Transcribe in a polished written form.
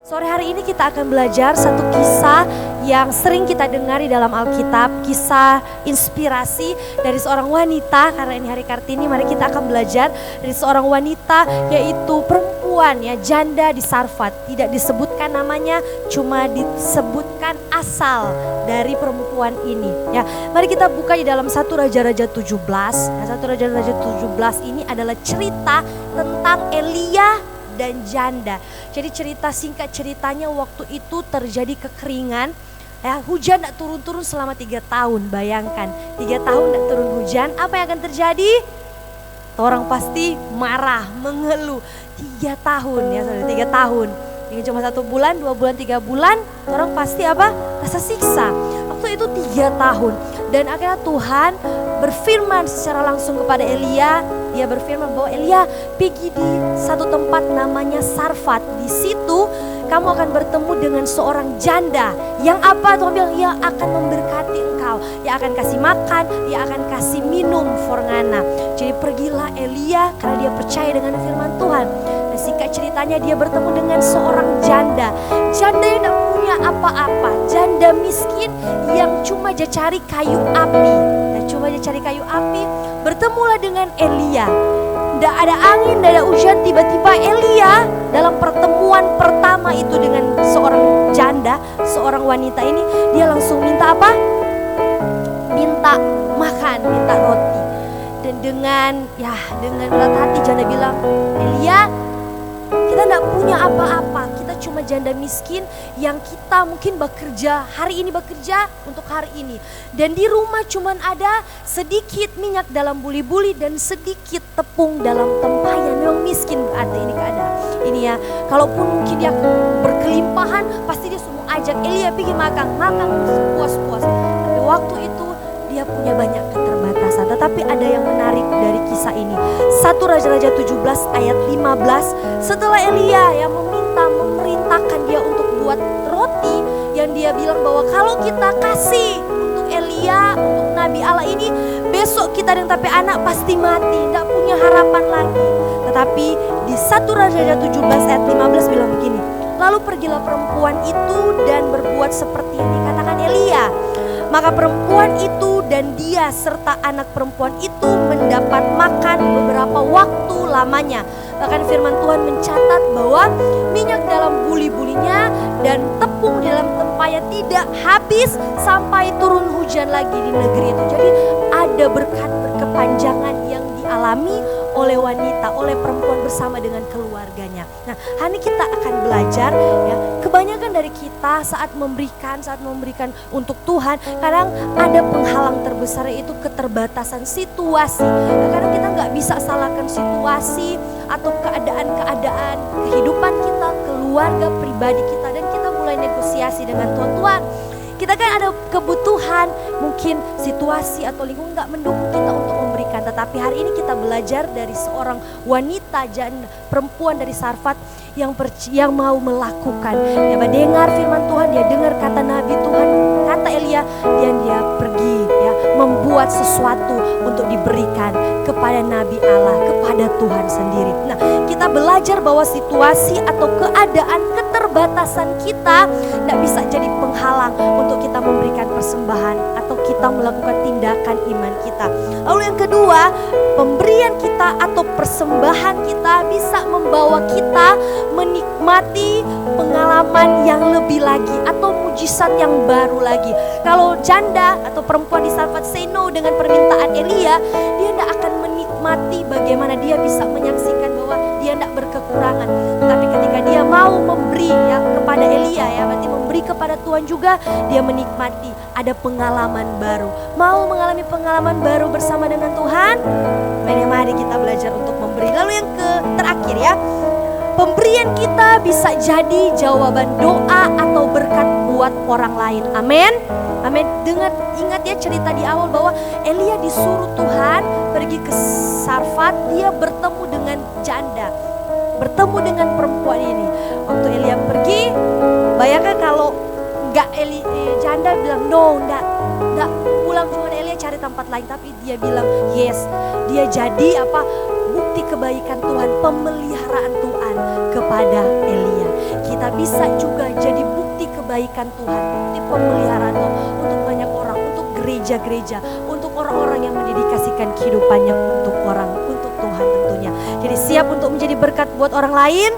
Sore hari ini kita akan belajar satu kisah yang sering kita dengar di dalam Alkitab, kisah inspirasi dari seorang wanita. Karena ini hari Kartini, mari kita akan belajar dari seorang wanita, yaitu perempuan ya, janda di Sarfat. Tidak disebutkan namanya, cuma disebutkan asal dari perempuan ini ya. Mari kita buka di dalam 1 Raja-Raja 17. Nah, 1 Raja-Raja 17 ini adalah cerita tentang Elia dan janda. Jadi cerita singkat ceritanya, waktu itu terjadi kekeringan ya, hujan tidak turun-turun selama 3 tahun. Bayangkan 3 tahun tidak turun hujan, apa yang akan terjadi? Orang pasti marah, mengeluh. 3 tahun ya, 3 tahun. Ini cuma 1 bulan, 2 bulan, 3 bulan, orang pasti apa? Rasa siksa. Waktu itu 3 tahun. Dan akhirnya Tuhan berfirman secara langsung kepada Elia. Dia berfirman bahwa Elia, pergi di satu tempat namanya Sarfat. Di situ kamu akan bertemu dengan seorang janda. Yang apa? Tuhan bilang, ia akan memberkati engkau. Ia akan kasih makan, ia akan kasih minum forngana. Jadi pergilah Elia karena dia percaya dengan firman Tuhan. Dan singkat ceritanya dia bertemu dengan seorang janda. Janda yang tidak punya apa-apa. Janda miskin yang cuma dia cari kayu api. Bertemulah dengan Elia. Tidak ada angin, tidak ada hujan, tiba-tiba Elia dalam pertemuan pertama itu dengan seorang janda, seorang wanita ini, dia langsung minta apa? Minta makan, minta roti. Dan dengan berat hati janda bilang, Elia, kita tidak punya apa-apa, kita cuma janda miskin yang kita mungkin bekerja, hari ini bekerja untuk hari ini. Dan di rumah cuma ada sedikit minyak dalam buli-buli dan sedikit tepung dalam tempayan. Memang miskin berarti ini keadaan. Ini ya, kalaupun mungkin dia berkelimpahan, pasti dia semua ajak Elia pergi makan puas-puas. Tapi waktu itu dia punya banyak keterbatasan. Tetapi ada yang menarik dari kisah ini. 1 Raja-Raja 17 ayat 15. Setelah Elia yang memerintahkan dia untuk buat roti, yang dia bilang bahwa kalau kita kasih untuk Elia, untuk Nabi Allah ini, besok kita dan tapi anak pasti mati, tidak punya harapan lagi. Tetapi di 1 Raja-Raja 17 ayat 15 bilang begini. Lalu pergilah perempuan itu dan berbuat seperti yang dikatakan Elia. Maka perempuan itu dan dia serta anak perempuan itu mendapat makan beberapa waktu lamanya. Bahkan firman Tuhan mencatat bahwa minyak dalam buli-bulinya dan tepung di dalam tempayan tidak habis sampai turun hujan lagi di negeri itu. Jadi ada berkat berkepanjangan yang dialami oleh wanita, oleh perempuan bersama dengan keluarganya. Nah, hari ini kita akan belajar ya, kebanyakan dari kita saat memberikan untuk Tuhan, kadang ada penghalang terbesar, yaitu keterbatasan situasi. Nah, kadang kita nggak bisa salahkan situasi atau keadaan kehidupan kita, keluarga pribadi kita, dan kita mulai negosiasi dengan Tuhan. Kita kan ada kebutuhan, mungkin situasi atau lingkungan nggak mendukung kita untuk memberikan. Tetapi hari ini kita belajar dari seorang wanita perempuan dari Sarfat yang mau melakukan. Dia mendengar firman Tuhan, dia dengar kata Nabi Tuhan, kata Elia, dan dia pergi ya, membuat sesuatu untuk diberikan kepada Nabi Allah, kepada Tuhan sendiri. Nah, kita belajar bahwa situasi atau keadaan keterbatasan kita tidak bisa jadi penghalang untuk kita memberikan persembahan atau kita melakukan tindakan iman kita. Lalu yang kedua, pemberian kita atau persembahan kita bisa membawa kita menikmati pengalaman yang lebih lagi atau mujizat yang baru lagi. Kalau janda atau perempuan di Sarfat say no dengan permintaan Elia, dia tidak akan menikmati bagaimana dia bisa menyaksikan bahwa dia tidak berkekurangan. Tapi ketika dia mau memberi ya kepada Elia ya, berarti memberi kepada Tuhan juga, dia menikmati ada pengalaman baru. Mau mengalami pengalaman baru bersama dengan Tuhan? Mari kita belajar untuk memberi. Lalu yang terakhir ya, pemberian kita bisa jadi jawaban doa atau berkat buat orang lain. Amin. Amin. Ingat ya cerita di awal bahwa Elia disuruh Tuhan pergi ke Sarfat, dia bertemu dengan janda, bertemu dengan perempuan ini. Waktu Elia pergi, bayangkan kalau janda bilang no, enggak pulang, cuma Elia cari tempat lain. Tapi dia bilang yes, dia jadi bukti kebaikan Tuhan, pemeliharaan Tuhan kepada Elia. Kita kita bisa juga jadi bukti kebaikan Tuhan, bukti pemeliharaan Tuhan untuk banyak orang, untuk gereja-gereja, untuk orang-orang yang mendedikasikan kehidupannya untuk Tuhan tentunya. Jadi siap untuk menjadi berkat buat orang lain,